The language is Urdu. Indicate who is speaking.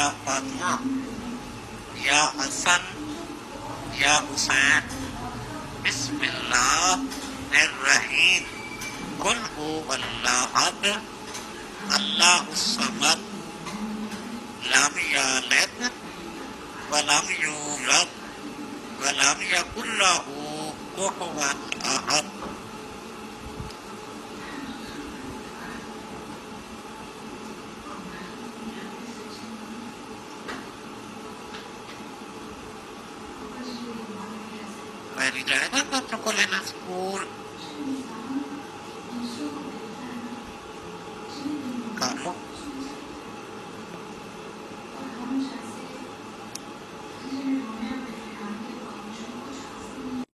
Speaker 1: یا فاطمہ یا حسن یا حسین بسم اللہ الرحیم قل هو اللہ احد اللہ الصمد لم یلد ولم یولد ولم یکن له کفوا احد. Pwede dyan ang protocol ng school. Kamu